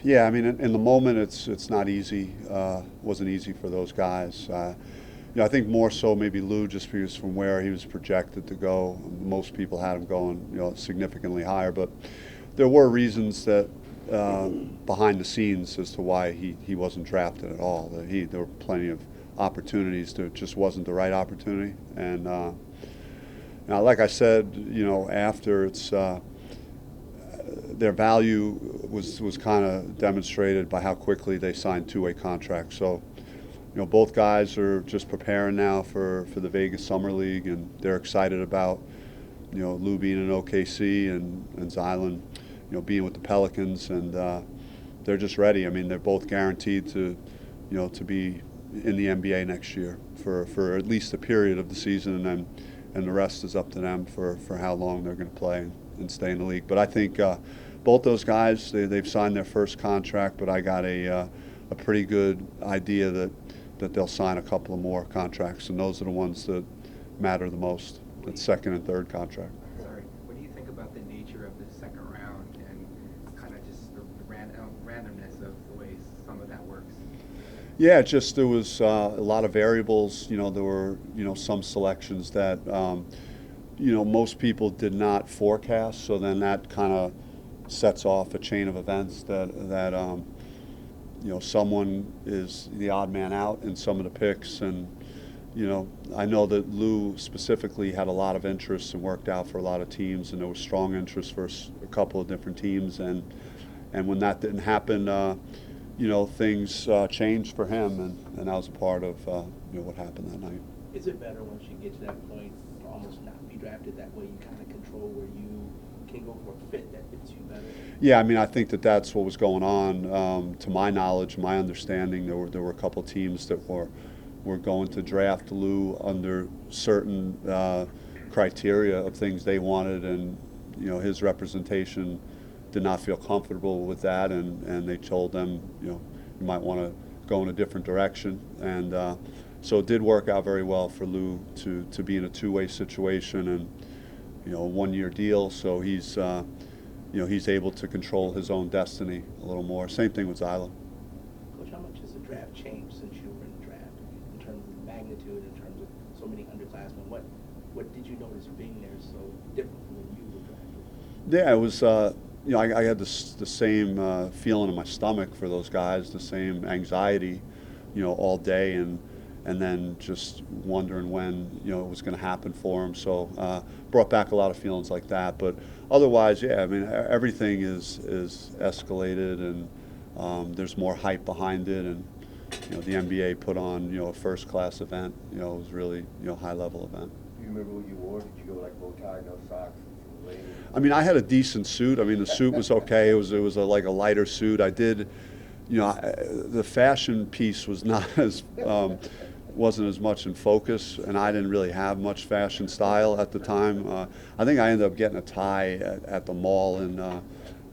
Yeah, I mean, in the moment, it's not easy. Wasn't easy for those guys. I think more so maybe Lou, just because from where he was projected to go, most people had him going, significantly higher. But there were reasons that behind the scenes as to why he wasn't drafted at all. There were plenty of opportunities. There just wasn't the right opportunity. And now, like I said, after it's. Their value was kind of demonstrated by how quickly they signed two-way contracts. So, both guys are just preparing now for the Vegas Summer League, and they're excited about, Lou being in OKC and Zylan, being with the Pelicans, and they're just ready. I mean, they're both guaranteed to be in the NBA next year for at least a period of the season, and the rest is up to them for how long they're going to play and stay in the league. But I think both those guys, they've signed their first contract, but I got a pretty good idea that they'll sign a couple of more contracts, and those are the ones that matter the most, that second and third contract. Sorry, what do you think about the nature of the second round and kind of just the randomness of the way some of that works? Yeah, just there was a lot of variables. There were some selections that most people did not forecast. So then that kind of sets off a chain of events that someone is the odd man out in some of the picks. And I know that Lou specifically had a lot of interest and worked out for a lot of teams, and there was strong interest for a couple of different teams. And when that didn't happen, things changed for him, and that was a part of what happened that night. Is it better once you get to that point to almost not be drafted? That way you kind of control where you can go for a fit that fits you better? Yeah, I mean, I think that's what was going on. To my knowledge, my understanding, there were a couple teams that were going to draft Lou under certain criteria of things they wanted, and his representation did not feel comfortable with that, and they told them, you might want to go in a different direction. And so it did work out very well for Lou to be in a two-way situation, and a one-year deal. So he's able to control his own destiny a little more. Same thing with Zyla. Coach, how much has the draft changed since you were in the draft in terms of magnitude, in terms of so many underclassmen? What did you notice being there so different from when you were drafted? Yeah, it was. I had the same feeling in my stomach for those guys, the same anxiety, all day, and then just wondering when it was going to happen for them. So brought back a lot of feelings like that. But otherwise, yeah, I mean, everything is escalated, and there's more hype behind it, and the NBA put on a first-class event. It was really high-level event. Do you remember what you wore? Did you go like bow tie, no socks? I mean, I had a decent suit. I mean, the suit was okay. It was like a lighter suit. I did, the fashion piece was not as wasn't as much in focus, and I didn't really have much fashion style at the time. I think I ended up getting a tie at the mall in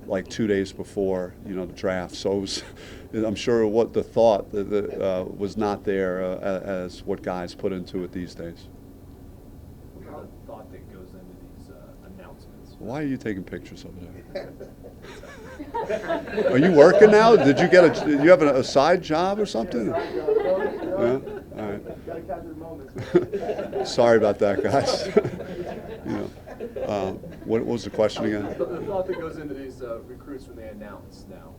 like 2 days before the draft. So it was, I'm sure what the thought that was not there as what guys put into it these days. What's the thought that goes into these announcements? Why are you taking pictures over there? Are you working now? Did you get you have a side job or something? Yeah? All right. Sorry about that, guys. What was the question again? The thought that goes into these recruits when they announce now,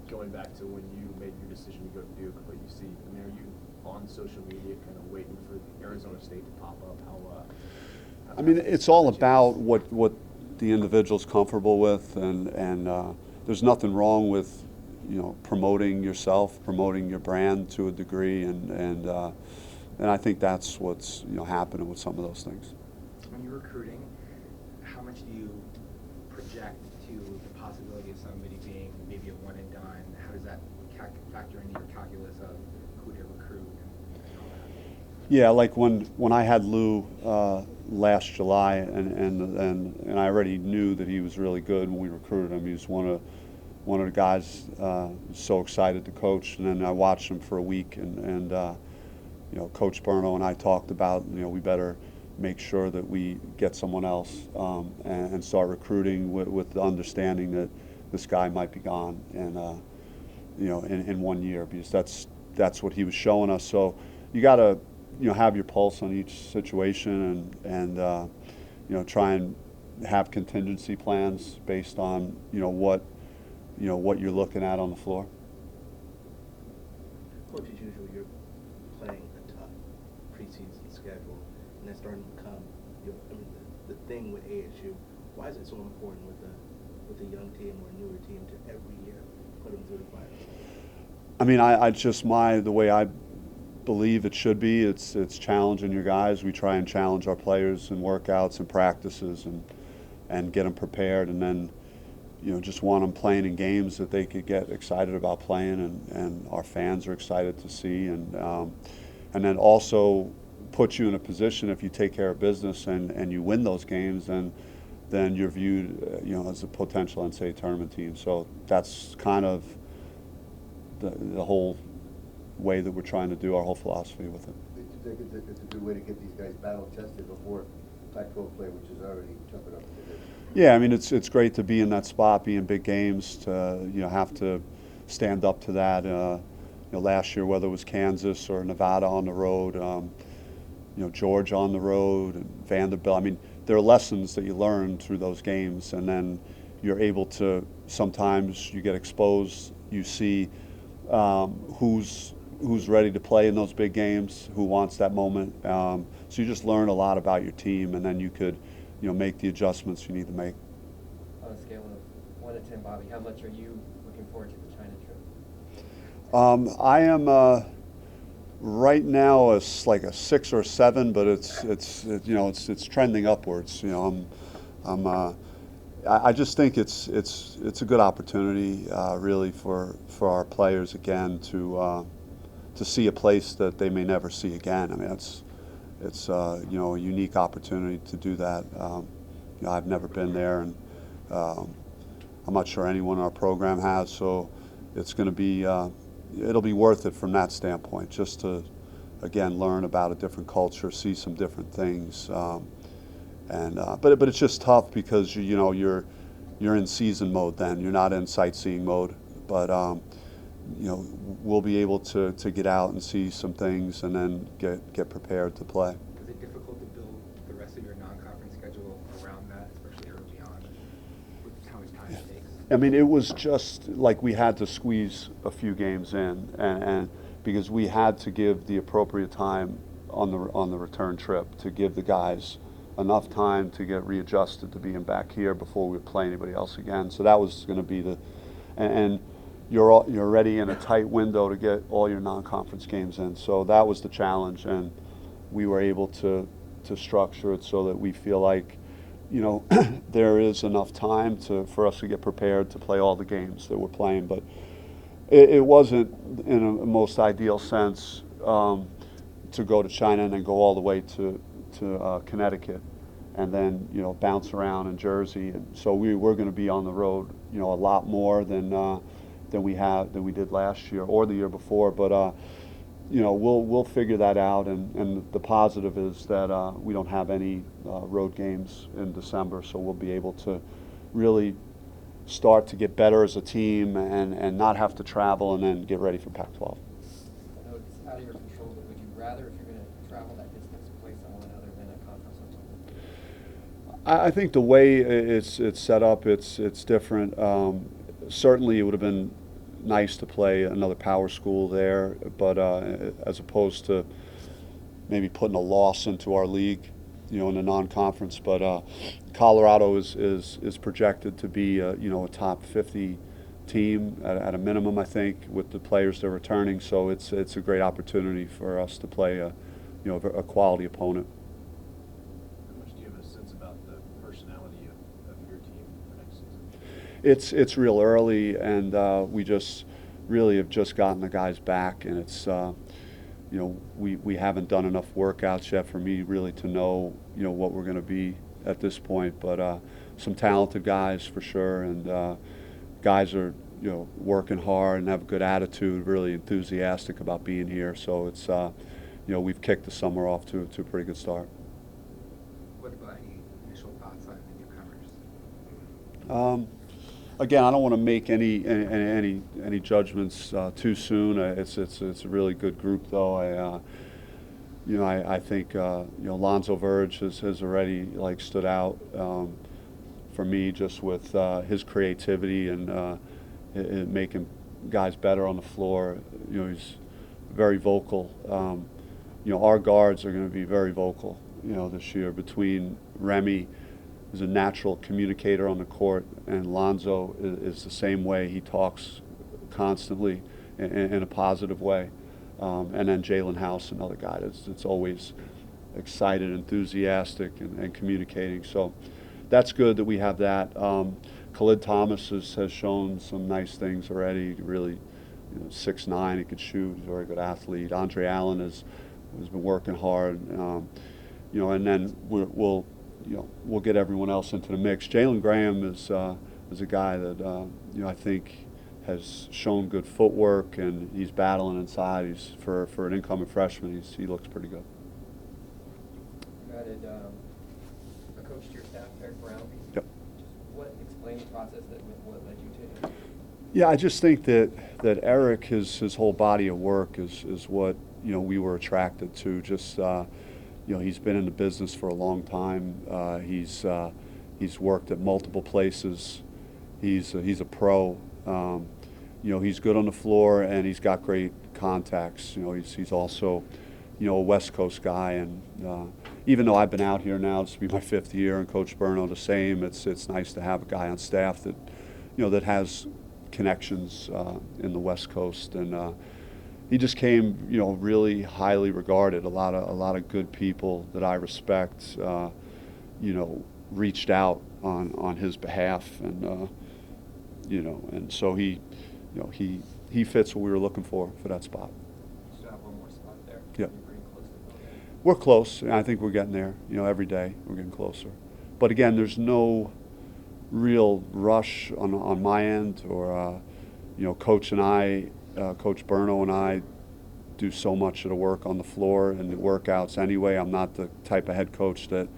going back to when you made your decision to go to Duke, what you see. I mean, are you on social media kind of waiting for Arizona State to pop up? I mean, it's all about what the individual's comfortable with, and there's nothing wrong with promoting yourself, promoting your brand to a degree, and I think that's what's happening with some of those things. When you're recruiting, how much do you project to the possibility of somebody being maybe a one and done? How does that factor into your calculus of who to recruit and all that? Yeah, like when I had Lou last July, and I already knew that he was really good when we recruited him. He was one of the guys so excited to coach, and then I watched him for a week, and Coach Berno and I talked about we better make sure that we get someone else and start recruiting with the understanding that this guy might be gone in 1 year, because that's what he was showing us. So you got to have your pulse on each situation and try and have contingency plans based on what you're looking at on the floor. Coach, as usual, you're playing a tough preseason schedule, and that's starting to become the thing with ASU. Why is it so important with a young team or a newer team to every year put them through the fire? I mean, I just the way I believe it should be. It's challenging your guys. We try and challenge our players in workouts and practices and get them prepared, and then just want them playing in games that they could get excited about playing, and our fans are excited to see, and then also put you in a position, if you take care of business and you win those games, then you're viewed as a potential NCAA tournament team. So that's kind of the whole way that we're trying to do our whole philosophy with it. It's a good way to get these guys battle tested before Pac-12 play, which is already jumping up to the Yeah, I mean, it's great to be in that spot, be in big games, to have to stand up to that. Last year, whether it was Kansas or Nevada on the road, Georgia on the road, and Vanderbilt. I mean, there are lessons that you learn through those games, and then you're able to, sometimes you get exposed, you see who's ready to play in those big games, who wants that moment. So you just learn a lot about your team, and then you could make the adjustments you need to make. On a scale of 1 to 10, Bobby, how much are you looking forward to the China trip? I am right now it's like a 6 or 7, but it's trending upwards. I just think it's a good opportunity, really, for our players again to see a place that they may never see again. I mean, it's a unique opportunity to do that. I've never been there, and I'm not sure anyone in our program has. So it's going to be it'll be worth it from that standpoint, just to again learn about a different culture, see some different things. But it's just tough because you're in season mode then. You're not in sightseeing mode. But we'll be able to get out and see some things, and then get prepared to play. Is it difficult to build the rest of your non-conference schedule around that, especially early on, with how much time it takes? I mean, it was just like we had to squeeze a few games in, and because we had to give the appropriate time on the return trip to give the guys enough time to get readjusted to being back here before we would play anybody else again. So that was going to be and you're already in a tight window to get all your non-conference games in. So that was the challenge, and we were able to structure it so that we feel like there is enough time for us to get prepared to play all the games that we're playing. But it wasn't in a most ideal sense to go to China and then go all the way to Connecticut, and then bounce around in Jersey. And so we were going to be on the road a lot more than we did last year or the year before. But we'll figure that out. And the positive is that we don't have any road games in December, so we'll be able to really start to get better as a team and not have to travel and then get ready for Pac-12. I know it's out of your control, but would you rather, if you're going to travel that distance, play someone other than a conference opponent? I think the way it's set up, it's different. Certainly, it would have been nice to play another power school there, but as opposed to maybe putting a loss into our league, in the non-conference. But Colorado is projected to be a top 50 team at a minimum, I think, with the players they're returning. So it's a great opportunity for us to play a quality opponent. How much do you have a sense about the personality of your team for next season? It's real early, and we just really have just gotten the guys back, and it's we haven't done enough workouts yet for me really to know what we're going to be at this point. But some talented guys for sure, and guys are working hard and have a good attitude, really enthusiastic about being here. So it's we've kicked the summer off to a pretty good start. What about any initial thoughts on the newcomers? Again, I don't want to make any judgments too soon. It's a really good group, though. I think Lonzo Verge has already stood out for me just with his creativity and making guys better on the floor. He's very vocal. Our guards are going to be very vocal. This year between Remy, who's a natural communicator on the court, and Lonzo is the same way. He talks constantly in a positive way. And then Jalen House, another guy that's always excited, enthusiastic, and communicating. So that's good that we have that. Khalid Thomas has shown some nice things already. Really, 6'9", he could shoot. He's a very good athlete. Andre Allen has been working hard. And then we'll get everyone else into the mix. Jalen Graham is a guy that I think has shown good footwork, and he's battling inside. He's for an incoming freshman. He looks pretty good. You added a coach to your staff, Eric Brown. Yep. Explain the process what led you to him. Yeah, I just think that Eric, his whole body of work is what we were attracted to. Just he's been in the business for a long time. He's worked at multiple places. He's a pro. He's good on the floor, and he's got great contacts. He's also a West Coast guy, and even though I've been out here now, this will be my 5th year, and Coach Berno the same. It's nice to have a guy on staff that that has connections in the West Coast, and he just came really highly regarded. A lot of good people that I respect reached out on his behalf, and and so he fits what we were looking for that spot. Still have one more spot there. Yep. You're pretty close to filling it. We're close, and I think we're getting there. Every day we're getting closer. But again, there's no real rush on my end, or Coach and I, Coach Berno and I, do so much of the work on the floor and the workouts anyway. I'm not the type of head coach that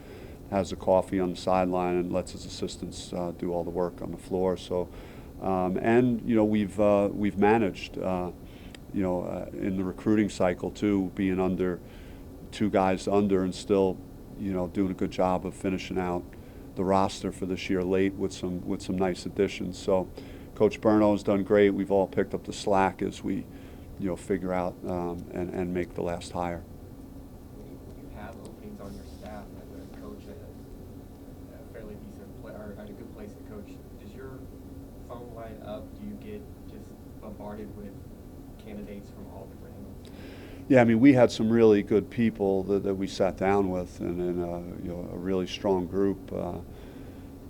has the coffee on the sideline and lets his assistants do all the work on the floor. So, we've managed, in the recruiting cycle too, being under 2 guys under, and still, doing a good job of finishing out the roster for this year late with some nice additions. So, Coach Berno has done great. We've all picked up the slack as we, figure out and make the last hire. When you have openings on your staff as a coach at a fairly decent or at a good place to coach, does your phone light up? Do you get just bombarded with candidates from all different angles? Yeah, I mean, we had some really good people that we sat down with, and a really strong group.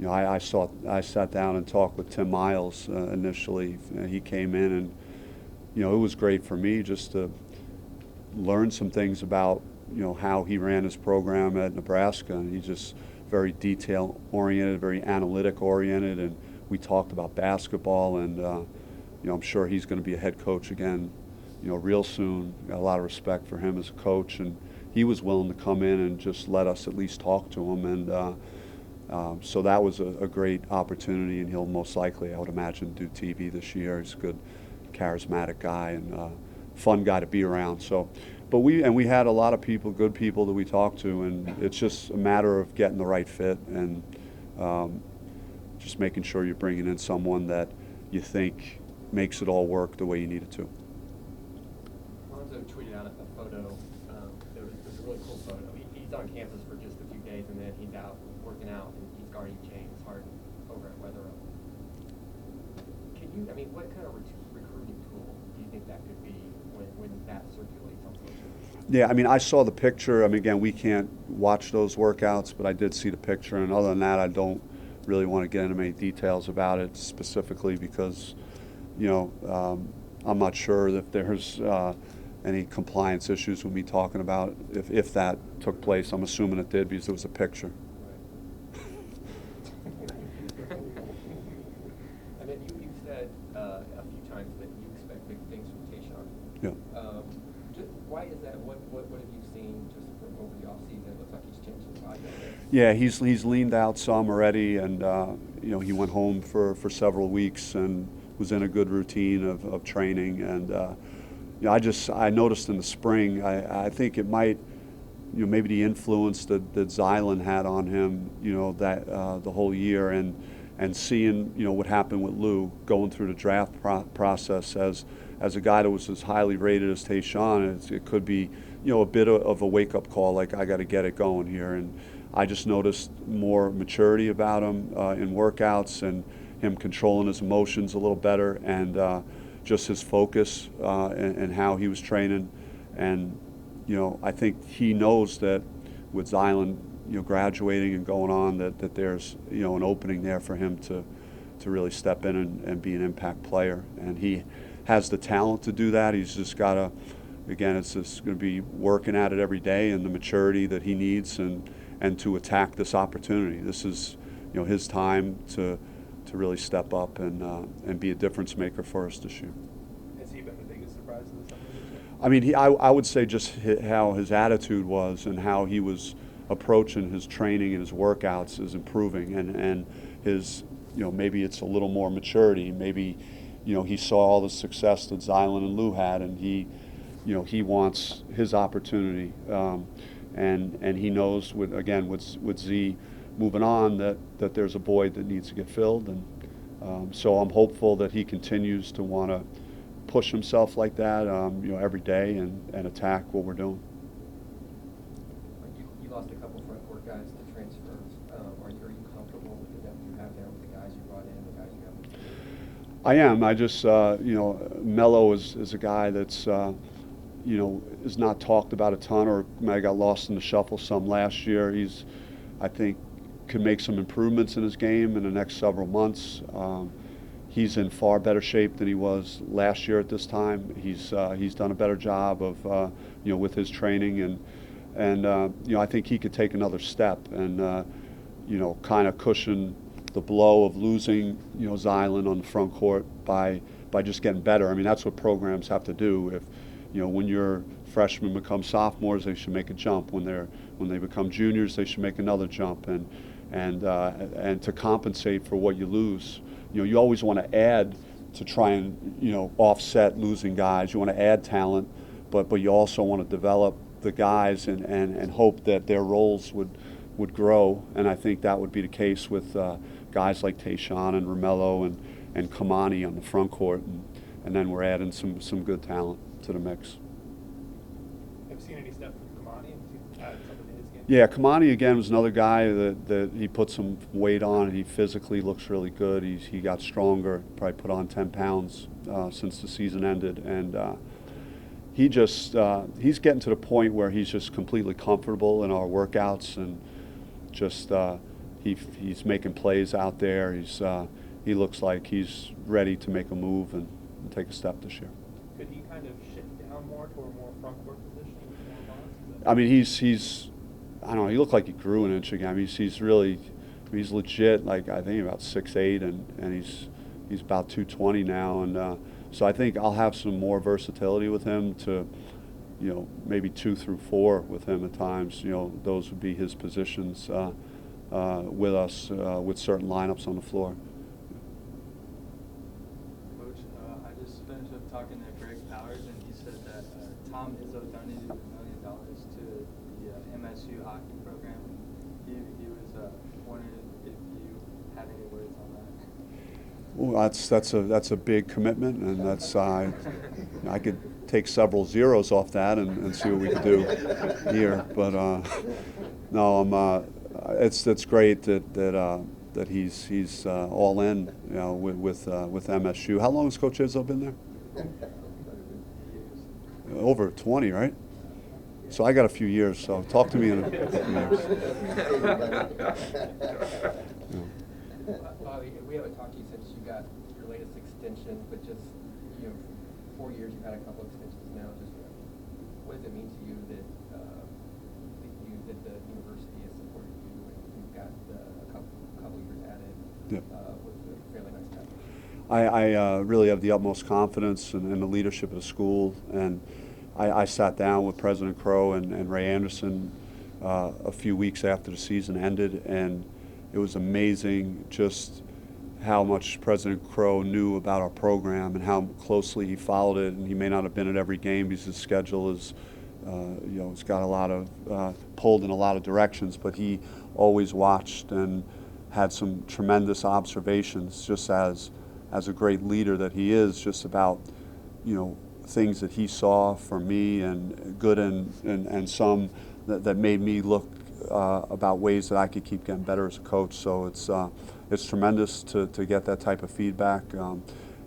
I sat down and talked with Tim Miles initially. He came in, and it was great for me just to learn some things about how he ran his program at Nebraska. And he's just very detail oriented, very analytic oriented, and we talked about basketball. And I'm sure he's going to be a head coach again, real soon. Got a lot of respect for him as a coach, and he was willing to come in and just let us at least talk to him. And so that was a great opportunity, and he'll most likely, I would imagine, do TV this year. He's a good, charismatic guy, and fun guy to be around. So, but we had a lot of people, good people that we talked to, and it's just a matter of getting the right fit and just making sure you're bringing in someone that you think makes it all work the way you need it to. Lonzo tweeted out a photo. It was a really cool photo. He's on campus for just a few days, and then he's out working out, and he's guarding James Harden over at Weatherup. What kind of recruiting tool do you think that could be when that circulates on social media? Yeah, I saw the picture. Again, we can't watch those workouts, but I did see the picture, and other than that, I don't really want to get into many details about it specifically because, I'm not sure if there's any compliance issues with me talking about if that took place. I'm assuming it did because there was a picture. And then you said a few times that you expect big things from Tayshaun. Yeah. Why is that? What have you seen just from over the offseason? It looks like he's changed his body. Yeah, he's leaned out some already, and he went home for several weeks and was in a good routine of training. And I noticed in the spring, I think it might, maybe the influence that Zylan had on him, that the whole year, and seeing, what happened with Lou going through the draft process as a guy that was as highly rated as Tayshaun, it could be, a bit of a wake-up call, like I got to get it going here. And I just noticed more maturity about him in workouts, and him controlling his emotions a little better, and just his focus and how he was training. And I think he knows that with Zylan, graduating and going on, that there's an opening there for him to really step in and be an impact player. And he has the talent to do that. He's just got to, again, it's just going to be working at it every day, and the maturity that he needs, and to attack this opportunity. This is his time to really step up and be a difference maker for us this year. Has he been the biggest surprise of the summer? I mean, I would say just how his attitude was and how he was approaching his training and his workouts is improving, and his, maybe it's a little more maturity. Maybe, he saw all the success that Zylan and Lou had, and he wants his opportunity, and he knows with Z moving on that there's a void that needs to get filled, and so I'm hopeful that he continues to want to push himself like that, every day, and attack what we're doing. You lost a couple front court guys to transfers. Are you comfortable with the depth you have there with the guys you brought in, the guys you have? I am. I just, Melo is a guy that's, is not talked about a ton, or might have got lost in the shuffle some last year. He's, I think, could make some improvements in his game in the next several months. He's in far better shape than he was last year at this time. He's done a better job of, with his training, and I think he could take another step and, kind of cushion the blow of losing, Zylan on the front court by just getting better. I mean, that's what programs have to do. If, when your freshmen become sophomores, they should make a jump. When they become juniors, they should make another jump, and to compensate for what you lose. You always want to add to try and offset losing guys. You want to add talent, but you also want to develop the guys and hope that their roles would grow. And I think that would be the case with guys like Tayshaun and Romello and Kamani on the front court, and then we're adding some good talent to the mix. Have you seen any step from Kamani? Have you added something to his game? Yeah, Kamani again was another guy that he put some weight on. He physically looks really good. He got stronger, probably put on 10 pounds since the season ended, and he's getting to the point where he's just completely comfortable in our workouts, and just he's making plays out there. He looks like he's ready to make a move and take a step this year. Could he kind of shift down more to a more front court position? I mean, he's I don't know. He looked like he grew an inch again. I mean, he's legit. Like, I think about 6'8", and he's about 220 now, and so I think I'll have some more versatility with him to, maybe 2 through 4 with him at times. Those would be his positions with us with certain lineups on the floor. Coach, I just finished up talking to Greg Powers, and he said that Tom Izzo donated $1 million to the MSU hockey program. He was wondering if you had any words on that. Well, that's a big commitment, and that's I could take several zeros off that and see what we could do here. But no, it's great that he's all in, with MSU. How long has Coach Izzo been there? Over 20, right? So I got a few years. So talk to me in a few years. Bobby, we haven't talked to you since you got your latest extension, but just 4 years, you've had a couple extensions now. Just what does it mean to you that the university has supported you, and you've got a couple years added with a fairly nice package? I really have the utmost confidence in the leadership of the school, and I sat down with President Crow and Ray Anderson a few weeks after the season ended, and it was amazing just how much President Crow knew about our program and how closely he followed it. And he may not have been at every game because his schedule is, it's got a lot of pulled in a lot of directions. But he always watched and had some tremendous observations, just as a great leader that he is, just about things that he saw for me, and good and some that made me look about ways that I could keep getting better as a coach. So it's tremendous to get that type of feedback,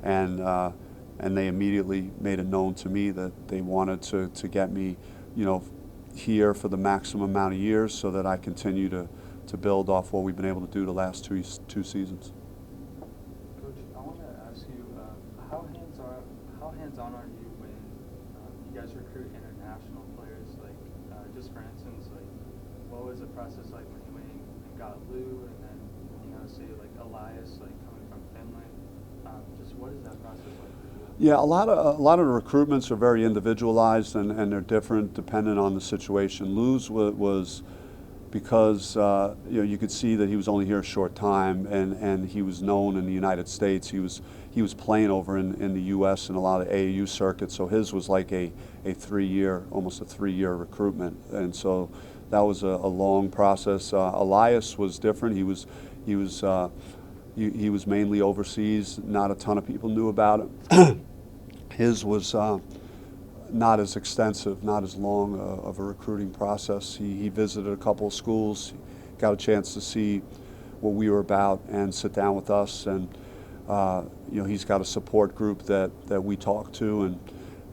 and they immediately made it known to me that they wanted to get me, here for the maximum amount of years, so that I continue to build off what we've been able to do the last two seasons. Coach, I want to ask you, how hands-on are you when you guys recruit international players? Like, just for instance, like, what was the process like when you went and got Lou, and then, say like Elias, like coming from Finland? Just what is that process like for you? Yeah, a lot of the recruitments are very individualized, and they're different depending on the situation. Lou's was because you could see that he was only here a short time, and he was known in the United States. He was playing over in the U.S. and a lot of the AAU circuits, so his was like almost a 3-year recruitment, and so that was a long process. Elias was different. He was mainly overseas. Not a ton of people knew about him. His was not as extensive, not as long of a recruiting process. He visited a couple of schools, got a chance to see what we were about and sit down with us. And he's got a support group that we talk to,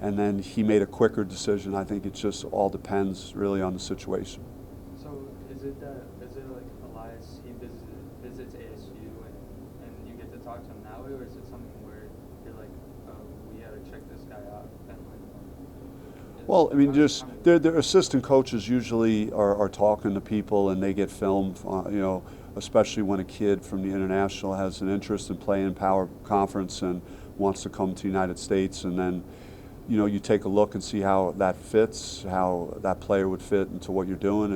and then he made a quicker decision. I think it just all depends really on the situation. So is it like Elias, he visits ASU and you get to talk to him that way, or is it something where you're like, oh, we gotta check this guy out in Finland? Well, I mean, just their assistant coaches usually are talking to people, and they get filmed, especially when a kid from the international has an interest in playing Power Conference and wants to come to the United States, and then you take a look and see how that fits, how that player would fit into what you're doing,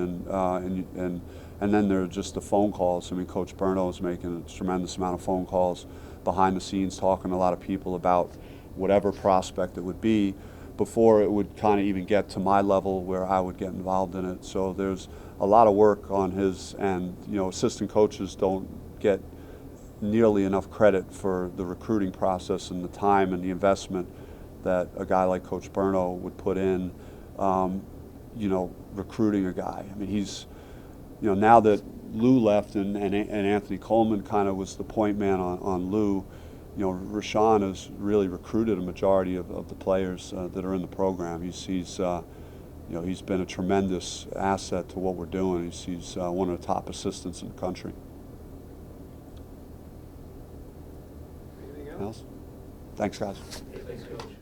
and then there are just the phone calls. I mean, Coach Berno is making a tremendous amount of phone calls behind the scenes, talking to a lot of people about whatever prospect it would be, before it would kind of even get to my level where I would get involved in it. So there's a lot of work on his end. Assistant coaches don't get nearly enough credit for the recruiting process and the time and the investment that a guy like Coach Berno would put in, recruiting a guy. I mean, he's, now that Lou left and Anthony Coleman kind of was the point man on Lou, Rashawn has really recruited a majority of the players that are in the program. He's been a tremendous asset to what we're doing. He's one of the top assistants in the country. Anything Else? Thanks, guys. Thanks, Coach.